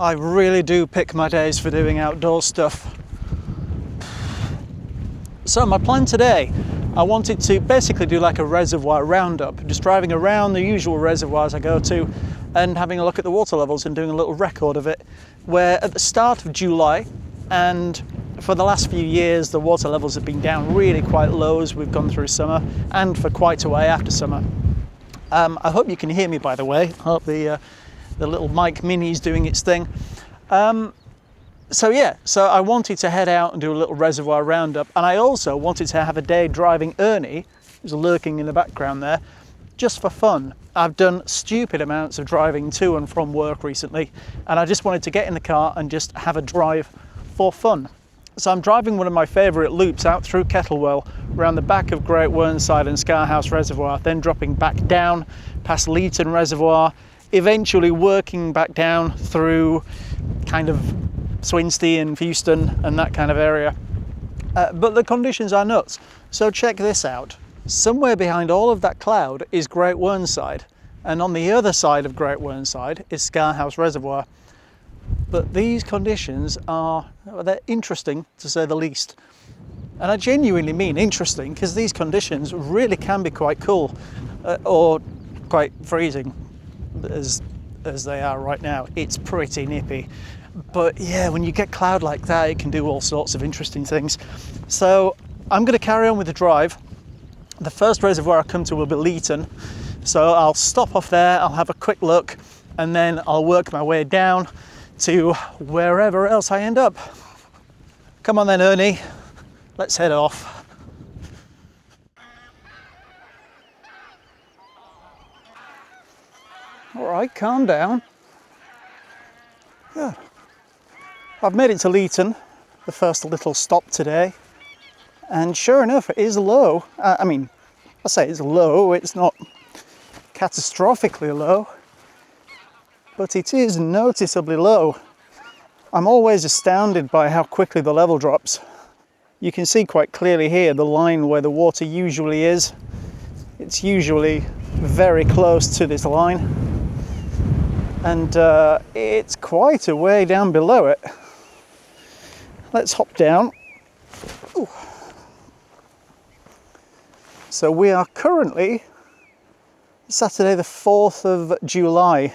I really do pick my days for doing outdoor stuff. So my plan today, I wanted to basically do like a reservoir roundup, just driving around the usual reservoirs I go to and having a look at the water levels and doing a little record of it, where at the start of July and for the last few years the water levels have been down really quite low as we've gone through summer and for quite a way after summer. I hope you can hear me, by the way. I hope the little mic mini is doing its thing. So I wanted to head out and do a little reservoir roundup, and I also wanted to have a day driving Ernie, who's lurking in the background there, just for fun. I've done stupid amounts of driving to and from work recently, and I just wanted to get in the car and just have a drive for fun. So I'm driving one of my favourite loops out through Kettlewell, around the back of Great Whernside and Scarhouse Reservoir, then dropping back down past Leeton Reservoir, eventually working back down through kind of Swinsty and Houston and that kind of area. But the conditions are nuts. So check this out. Somewhere behind all of that cloud is Great Whernside, and on the other side of Great Whernside is Scarhouse Reservoir. But these conditions they're interesting to say the least. And I genuinely mean interesting, because these conditions really can be quite cool, or quite freezing as they are right now. It's pretty nippy. But yeah, when you get cloud like that, it can do all sorts of interesting things. So I'm going to carry on with the drive. The first reservoir I come to will be Leeton. So I'll stop off there, I'll have a quick look, and then I'll work my way down to wherever else I end up. Come on then, Ernie, let's head off. All right, calm down. Good. I've made it to Leeton, the first little stop today, and sure enough, it is low. I mean, I say it's low, it's not catastrophically low, but it is noticeably low. I'm always astounded by how quickly the level drops. You can see quite clearly here the line where the water usually is. It's usually very close to this line, and it's quite a way down below it. Let's hop down. Ooh. So we are currently Saturday the 4th of July,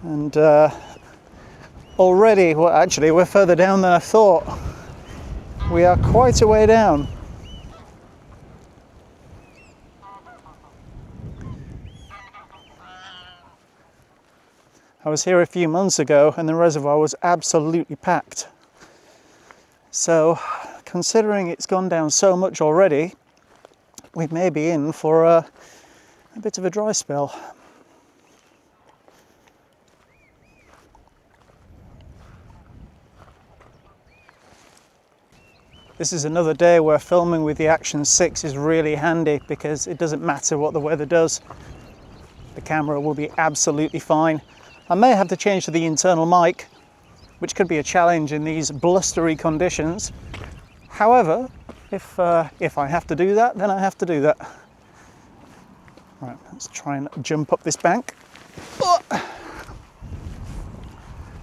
and already, well actually we're further down than I thought. We are quite a way down. I was here a few months ago and the reservoir was absolutely packed. So considering it's gone down so much already, we may be in for a bit of a dry spell. This is another day where filming with the Action 6 is really handy, because it doesn't matter what the weather does. The camera will be absolutely fine. I may have to change to the internal mic, which could be a challenge in these blustery conditions. However, if I have to do that, then I have to do that. Right, let's try and jump up this bank.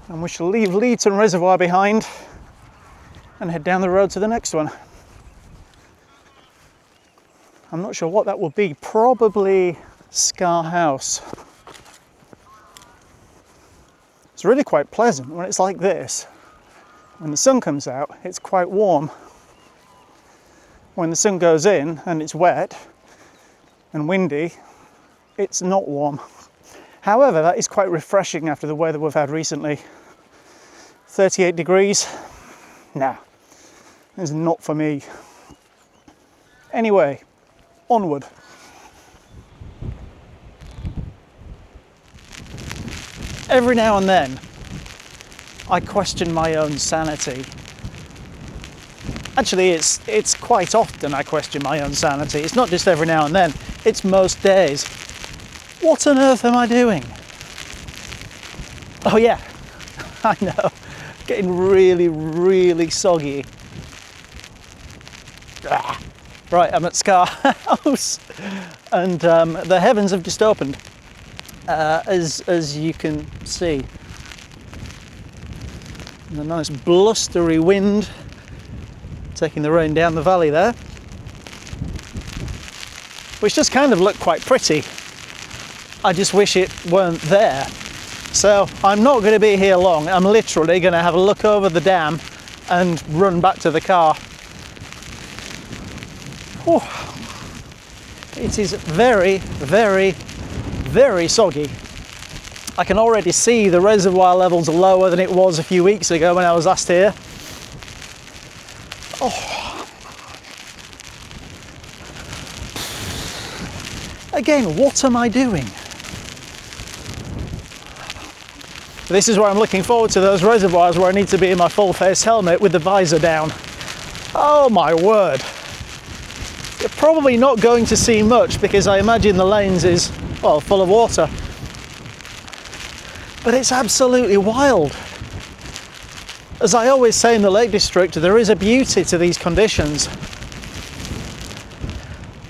And we shall leave Leeton Reservoir behind and head down the road to the next one. I'm not sure what that will be, probably Scarhouse. It's really quite pleasant when it's like this. When the sun comes out, it's quite warm. When the sun goes in and it's wet and windy, it's not warm. However, that is quite refreshing after the weather we've had recently. 38 degrees, nah, it's not for me. Anyway, onward. Every now and then, I question my own sanity. Actually, it's quite often I question my own sanity. It's not just every now and then, it's most days. What on earth am I doing? Oh yeah, I know, getting really, really soggy. Right, I'm at Scarhouse, and the heavens have just opened. as you can see. And a nice blustery wind taking the rain down the valley there, which just kind of looked quite pretty. I just wish it weren't there. So I'm not going to be here long. I'm literally going to have a look over the dam and run back to the car. Oh, it is very, very, very soggy. I can already see the reservoir levels are lower than it was a few weeks ago when I was last here. Oh. Again, what am I doing? This is where I'm looking forward to those reservoirs where I need to be in my full face helmet with the visor down. Oh my word. You're probably not going to see much because I imagine the lanes is, well, full of water. But it's absolutely wild. As I always say in the Lake District, there is a beauty to these conditions.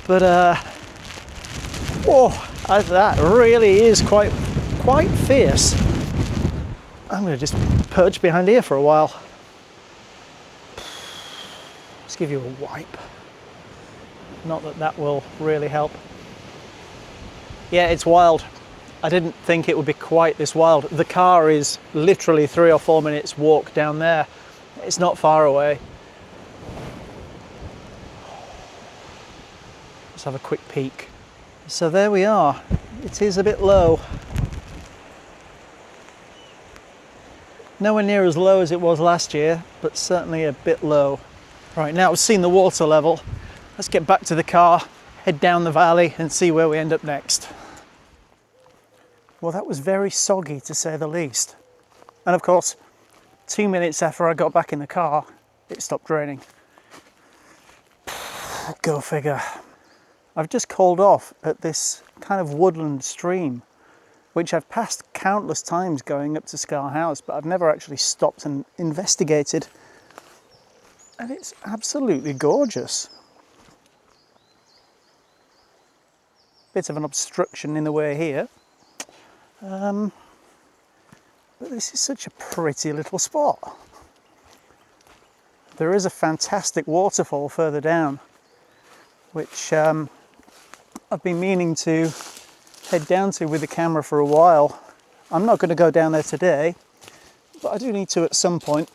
But, that really is quite fierce. I'm going to just perch behind here for a while. Let's give you a wipe. Not that that will really help. Yeah, it's wild. I didn't think it would be quite this wild. The car is literally 3 or 4 minutes walk down there. It's not far away. Let's have a quick peek. So there we are. It is a bit low. Nowhere near as low as it was last year, but certainly a bit low. Right, now we've seen the water level. Let's get back to the car, head down the valley and see where we end up next. Well, that was very soggy to say the least. And of course, 2 minutes after I got back in the car, it stopped raining. Go figure. I've just called off at this kind of woodland stream, which I've passed countless times going up to Scar House, but I've never actually stopped and investigated. And it's absolutely gorgeous. Bit of an obstruction in the way here. But this is such a pretty little spot. There is a fantastic waterfall further down, which I've been meaning to head down to with the camera for a while. I'm not going to go down there today, but I do need to at some point.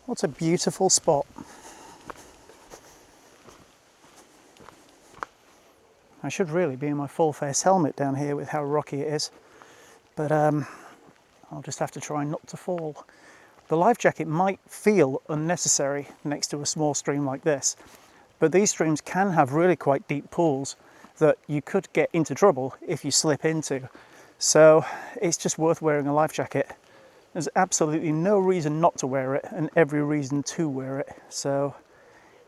What a beautiful spot. I should really be in my full face helmet down here with how rocky it is, but I'll just have to try not to fall. The life jacket might feel unnecessary next to a small stream like this, but these streams can have really quite deep pools that you could get into trouble if you slip into. So it's just worth wearing a life jacket. There's absolutely no reason not to wear it and every reason to wear it. So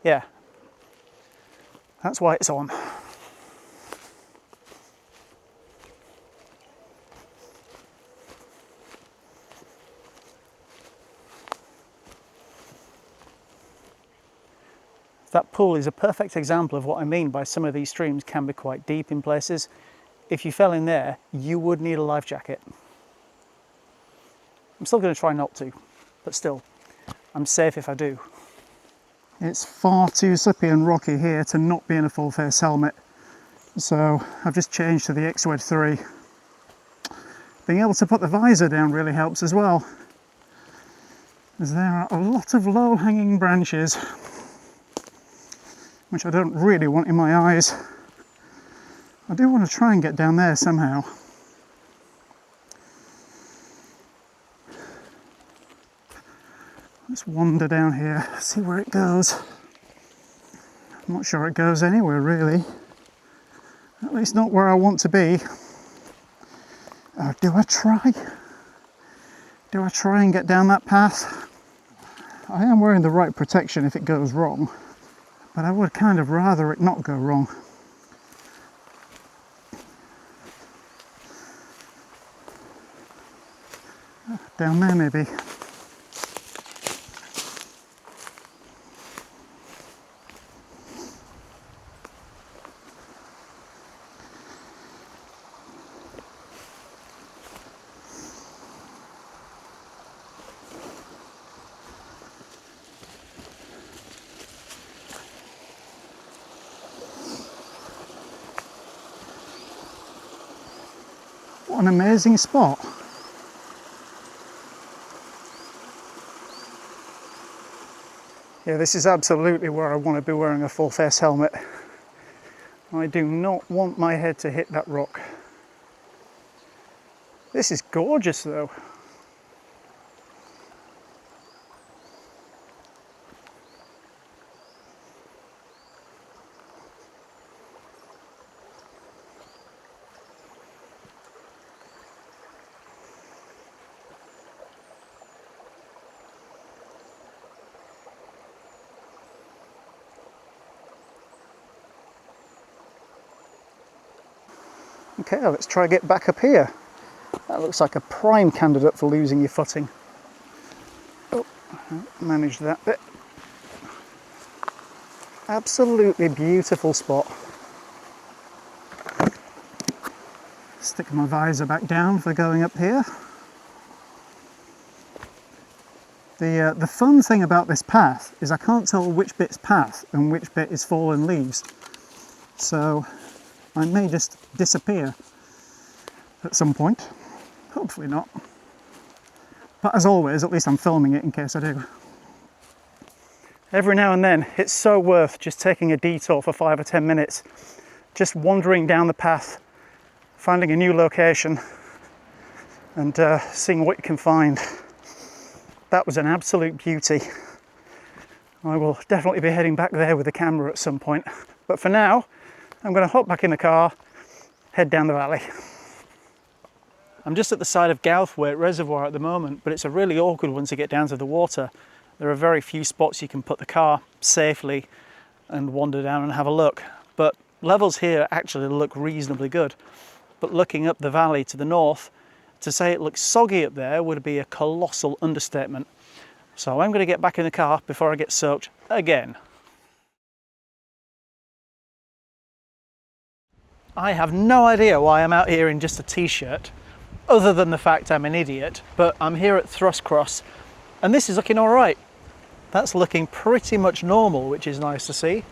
yeah, that's why it's on. That pool is a perfect example of what I mean by some of these streams can be quite deep in places. If you fell in there, you would need a life jacket. I'm still going to try not to, but still, I'm safe if I do. It's far too slippy and rocky here to not be in a full face helmet. So I've just changed to the X-Wed 3. Being able to put the visor down really helps as well, as there are a lot of low-hanging branches, which I don't really want in my eyes. I do want to try and get down there somehow. Let's wander down here, see where it goes. I'm not sure it goes anywhere really. At least not where I want to be. Do I try? Do I try and get down that path? I am wearing the right protection if it goes wrong, but I would kind of rather it not go wrong. Down there maybe. What an amazing spot. Yeah, this is absolutely where I want to be wearing a full face helmet. I do not want my head to hit that rock. This is gorgeous though. Okay, let's try get back up here. That looks like a prime candidate for losing your footing. Oh, managed that bit. Absolutely beautiful spot. Stick my visor back down for going up here. The fun thing about this path is I can't tell which bit's path and which bit is fallen leaves. So I may just disappear at some point. Hopefully not. But as always, at least I'm filming it in case I do. Every now and then, it's so worth just taking a detour for 5 or 10 minutes, just wandering down the path, finding a new location, and seeing what you can find. That was an absolute beauty. I will definitely be heading back there with the camera at some point. But for now, I'm going to hop back in the car, head down the valley. I'm just at the side of Gouthwaite Reservoir at the moment, but it's a really awkward one to get down to the water. There are very few spots you can put the car safely and wander down and have a look. But levels here actually look reasonably good. But looking up the valley to the north, to say it looks soggy up there would be a colossal understatement. So I'm going to get back in the car before I get soaked again. I have no idea why I'm out here in just a t-shirt, other than the fact I'm an idiot, but I'm here at Thrushcross, and this is looking all right. That's looking pretty much normal, which is nice to see.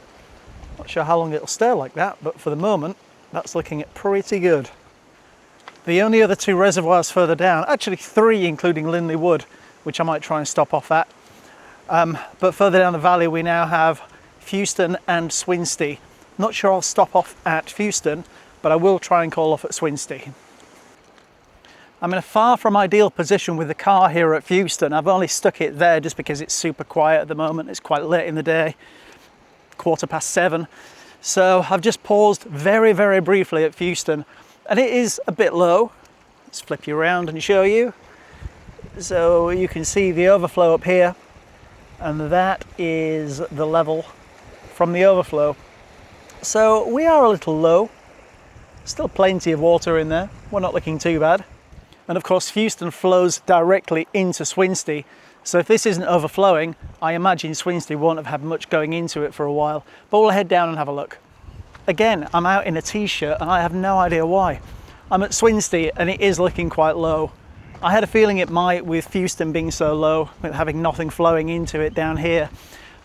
Not sure how long it'll stay like that, but for the moment, that's looking pretty good. The only other 2 reservoirs further down, actually 3 including Linley Wood, which I might try and stop off at. But further down the valley we now have Fewston and Swinsty. Not sure I'll stop off at Fewston, but I will try and call off at Swinsty. I'm in a far from ideal position with the car here at Fewston. I've only stuck it there just because it's super quiet at the moment. It's quite late in the day, 7:15. So I've just paused very, very briefly at Fewston, and it is a bit low. Let's flip you around and show you. So you can see the overflow up here, and that is the level from the overflow. So we are a little low, still plenty of water in there. We're not looking too bad. And of course Fewston flows directly into Swinsty. So if this isn't overflowing, I imagine Swinsty won't have had much going into it for a while, but we'll head down and have a look. Again, I'm out in a t-shirt and I have no idea why. I'm at Swinsty and it is looking quite low. I had a feeling it might with Fewston being so low, with having nothing flowing into it down here.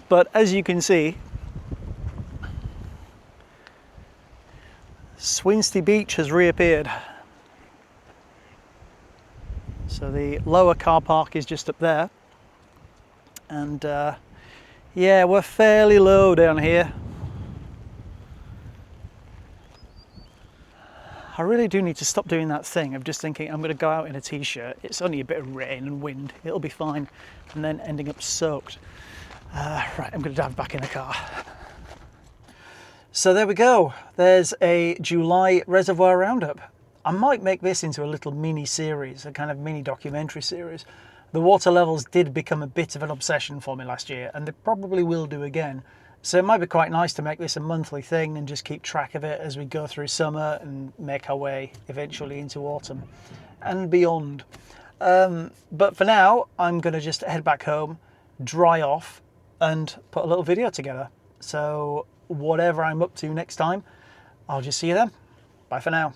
But as you can see, Swinsty Beach has reappeared. So the lower car park is just up there. And yeah, we're fairly low down here. I really do need to stop doing that thing of just thinking I'm going to go out in a t-shirt. It's only a bit of rain and wind. It'll be fine. And then ending up soaked. Right, I'm going to dive back in the car. So there we go. There's a July Reservoir Roundup. I might make this into a little mini series, a kind of mini documentary series. The water levels did become a bit of an obsession for me last year, and they probably will do again. So it might be quite nice to make this a monthly thing and just keep track of it as we go through summer and make our way eventually into autumn and beyond. But for now, I'm going to just head back home, dry off, and put a little video together. So whatever I'm up to next time, I'll just see you then. Bye for now.